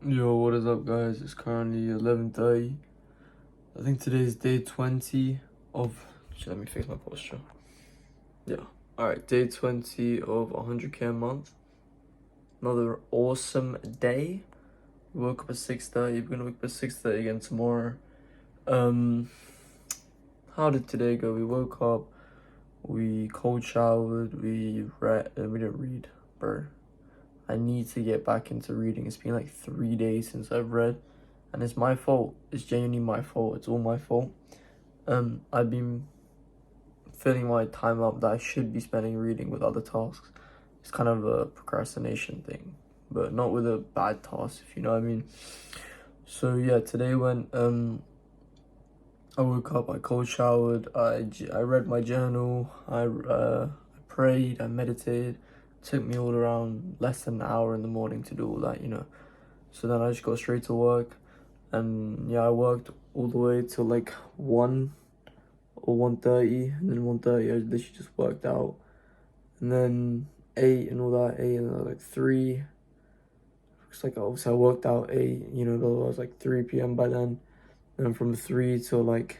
Yo, what is up, guys? It's currently 11:30. I think today is day 20 of. Let me fix my posture. Yeah. Alright, day 20 of 100k a month. Another awesome day. We woke up at 6:30. We're gonna wake up at 6:30 again tomorrow. Um, how did today go? We woke up, we cold showered, we didn't read, bro. I need to get back into reading. It's been like 3 days since I've read, and it's my fault. It's genuinely my fault. It's all my fault. I've been filling my time up that I should be spending reading with other tasks. It's kind of a procrastination thing, but not with a bad task, if you know what I mean. So yeah, today when I woke up, I cold showered, I read my journal, I prayed, I meditated. Took me all around less than an hour in the morning to do all that. So then I just got straight to work, and yeah, I worked all the way till like 1 or 1:30, and then 1:30 I literally just worked out, and then 8 and all that, 8 and like 3. Looks like obviously I worked out 8, but it was like 3 p.m. by then. And from 3 till like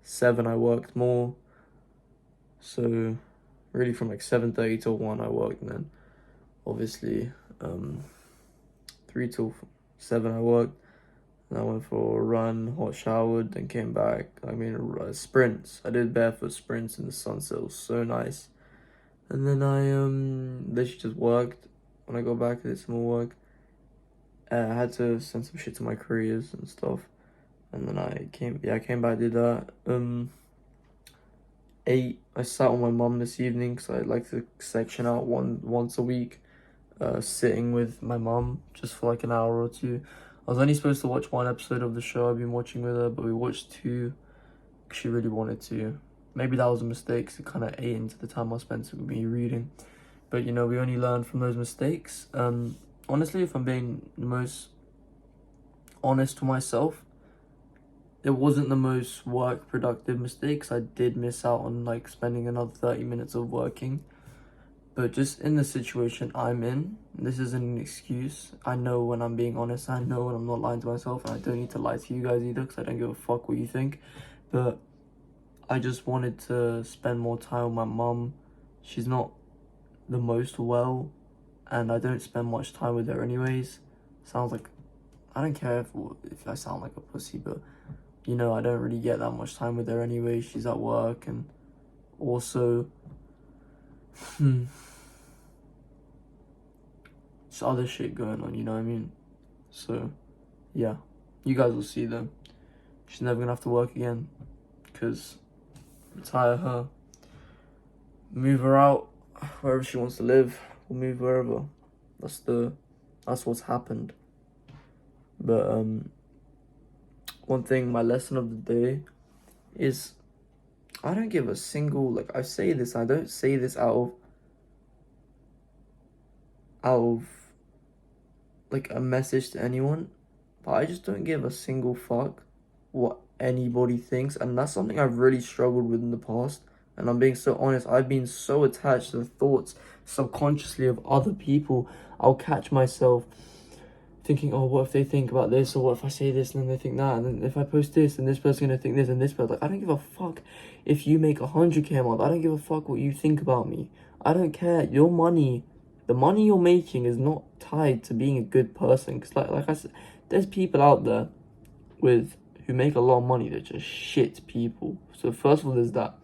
7 I worked more. So really from like 7:30 till 1 I worked, and then obviously 3 till 7 I worked. And I went for a run, hot showered, then came back. Sprints. I did barefoot sprints in the sunset. It was so nice. And then I literally just worked. When I got back, I did some more work. I had to send some shit to my couriers and stuff. And then I came back, did that. Ate. I sat with my mum this evening because I like to section out once a week. Sitting with my mum just for like an hour or two. I was only supposed to watch one episode of the show I've been watching with her, but we watched two because she really wanted to. Maybe that was a mistake because it kind of ate into the time I spent with me reading. But we only learn from those mistakes. Honestly, if I'm being the most honest to myself, it wasn't the most work productive mistakes. I did miss out on like spending another 30 minutes of working. But just in the situation I'm in, this isn't an excuse. I know when I'm being honest. I know when I'm not lying to myself. And I don't need to lie to you guys either because I don't give a fuck what you think. But I just wanted to spend more time with my mum. She's not the most well. And I don't spend much time with her anyways. Sounds like... I don't care if I sound like a pussy, but... I don't really get that much time with her anyway. She's at work, and also... Just other shit going on, you know what I mean? So, yeah. You guys will see though. She's never gonna have to work again. Because retire her. Move her out wherever she wants to live. We'll move wherever. That's what's happened. But one thing, my lesson of the day is I don't give a single, like, I say this, I don't say this out of like a message to anyone, but I just don't give a single fuck what anybody thinks. And that's something I've really struggled with in the past. And I'm being so honest, I've been so attached to the thoughts subconsciously of other people. I'll catch myself thinking, oh, what if they think about this, or what if I say this and then they think that, and then if I post this and this person's gonna think this and this person. Like, I don't give a fuck if you make 100k a month. I don't give a fuck what you think about me. I don't care. Your money, the money you're making is not tied to being a good person. Because like I said, there's people out there who make a lot of money. They're just shit people. So first of all, there's that.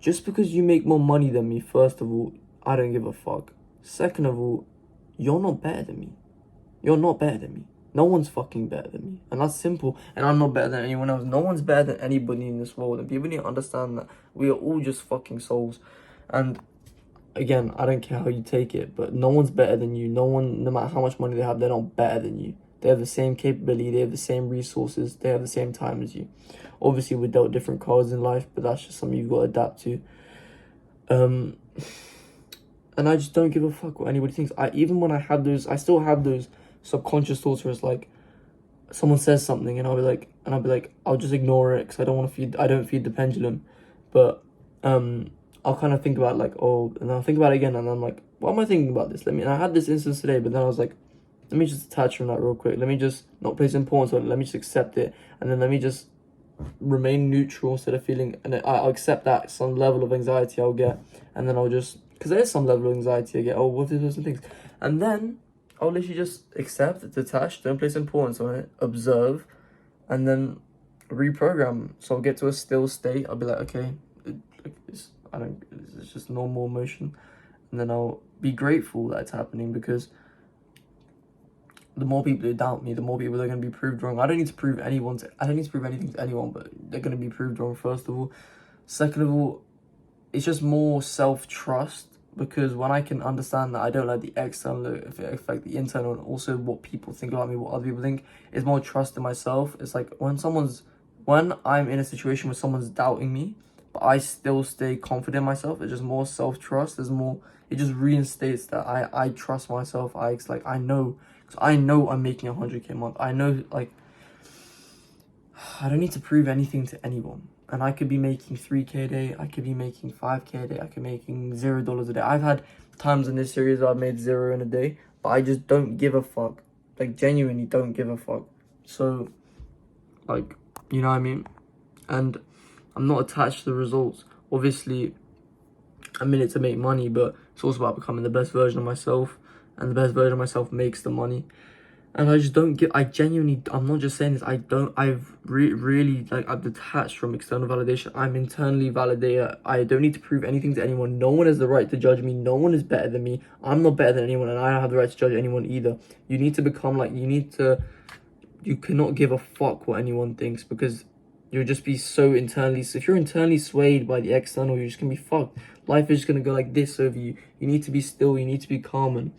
Just because you make more money than me, first of all, I don't give a fuck. Second of all, you're not better than me. You're not better than me. No one's fucking better than me. And that's simple. And I'm not better than anyone else. No one's better than anybody in this world. And people need to understand that we are all just fucking souls. And again, I don't care how you take it, but no one's better than you. No one, no matter how much money they have, they're not better than you. They have the same capability. They have the same resources. They have the same time as you. Obviously, we dealt different cards in life, but that's just something you've got to adapt to. And I just don't give a fuck what anybody thinks. Even when I still have those subconscious thoughts where it's like someone says something and I'll be like I'll just ignore it because I don't feed the pendulum. But I'll kind of think about like, oh, and I'll think about it again, and I'm like, why am I thinking about this? And I had this instance today, but then I was like, let me just detach from that real quick. Let me just not place importance on it. Let me just accept it, and then let me just remain neutral instead of feeling. And I'll accept that some level of anxiety I'll get, and then I'll just, because there is some level of anxiety I get. Oh, what if this person thinks? And then I'll literally just accept, detach, don't place importance on it, observe, and then reprogram. So I'll get to a still state. I'll be like, okay, it's just normal emotion, and then I'll be grateful that it's happening, because the more people who doubt me, the more people are going to be proved wrong. I don't need to prove anything to anyone, but they're going to be proved wrong, first of all. Second of all, it's just more self-trust, because when I can understand that I don't let the external affect the internal, and also what people think about me, what other people think, it's more trust in myself. It's like when I'm in a situation where someone's doubting me, but I still stay confident in myself, it's just more self-trust. It just reinstates that I trust myself. I know, because I know I'm making 100K a month. I know, like, I don't need to prove anything to anyone. And I could be making 3K a day, I could be making 5K a day, I could be making $0 a day. I've had times in this series where I've made 0 in a day, but I just don't give a fuck. Like, genuinely don't give a fuck. So, like, you know what I mean? And I'm not attached to the results. Obviously, I'm in it to make money, but it's also about becoming the best version of myself, and the best version of myself makes the money. And I just don't get, I'm not just saying this, really, like, I've detached from external validation. I'm internally validated. I don't need to prove anything to anyone. No one has the right to judge me. No one is better than me. I'm not better than anyone, and I don't have the right to judge anyone either. You need to become like, you cannot give a fuck what anyone thinks, because you'll just be so internally, so if you're internally swayed by the external, you're just gonna be fucked. Life is just gonna go like this over you. You need to be still, you need to be calm, and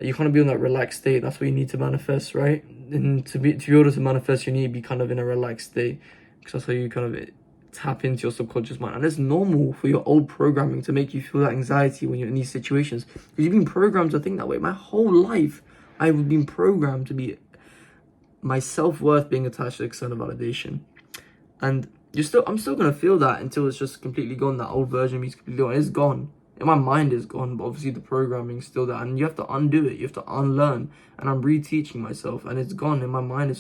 you kind of be in that relaxed state. That's what you need to manifest, right? And to be able to manifest, you need to be kind of in a relaxed state, because that's how you kind of tap into your subconscious mind. And it's normal for your old programming to make you feel that anxiety when you're in these situations, because you've been programmed to think that way. My whole life, I've been programmed to be my self-worth being attached to external validation, and I'm still gonna feel that until it's just completely gone. That old version of me is completely gone. It's gone. In my mind is gone, but obviously the programming's still there, and you have to undo it. You have to unlearn, and I'm reteaching myself, and it's gone. In my mind,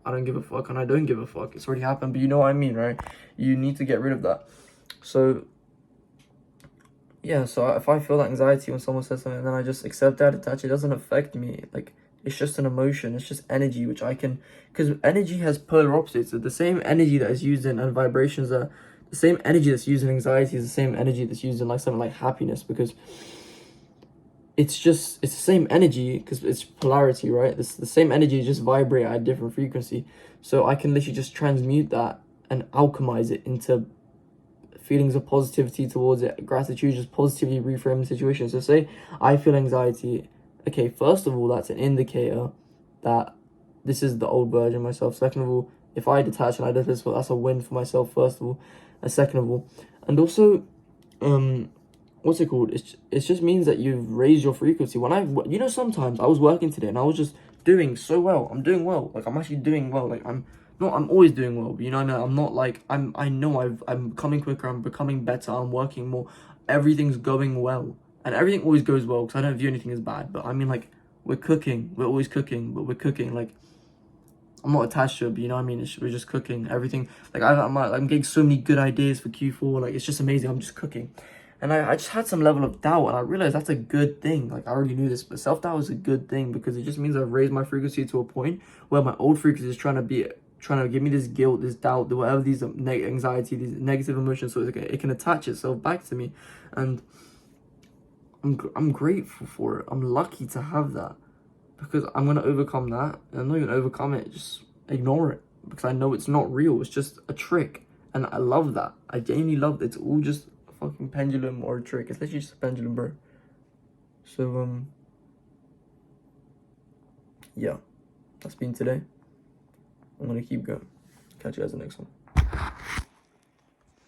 I don't give a fuck, and I don't give a fuck. It's already happened, but you know what I mean, right? You need to get rid of that. So yeah, so if I feel that anxiety when someone says something, then I just accept that, detach. It doesn't affect me. Like, it's just an emotion. It's just energy, which I can, because energy has polar opposites. The same energy that is used in, and vibrations are the same energy that's used in anxiety is the same energy that's used in like something like happiness, because it's the same energy, because it's polarity, right? It's the same energy, just vibrate at a different frequency. So I can literally just transmute that and alchemize it into feelings of positivity towards it, gratitude, just positively reframe the situation. So say I feel anxiety. Okay, first of all, that's an indicator that this is the old version of myself. Second of all, if I detach and I do this, well, that's a win for myself, first of all. And second of all, and also, what's it called? It just means that you've raised your frequency. Sometimes I was working today and I was just doing so well. I'm doing well. Like, I'm actually doing well. Like, I'm always doing well, but you know, I'm not like, I'm becoming quicker, I'm becoming better, I'm working more, everything's going well. And everything always goes well, because I don't view anything as bad. But I mean, like, we're always cooking, but we're cooking, like, I'm not attached to it, but you know what I mean? We're just cooking everything. Like, I'm getting so many good ideas for Q4. Like, it's just amazing. I'm just cooking. And I just had some level of doubt, and I realized that's a good thing. Like, I already knew this, but self-doubt is a good thing, because it just means I've raised my frequency to a point where my old frequency is trying to give me this guilt, this doubt, whatever these anxiety, these negative emotions, so it can attach itself back to me. And I'm grateful for it. I'm lucky to have that, because I'm going to overcome that. And I'm not even overcome it, just ignore it, because I know it's not real. It's just a trick. And I love that. I genuinely love it. It's all just a fucking pendulum or a trick. It's literally just a pendulum, bro. So, yeah. That's been today. I'm going to keep going. Catch you guys in the next one.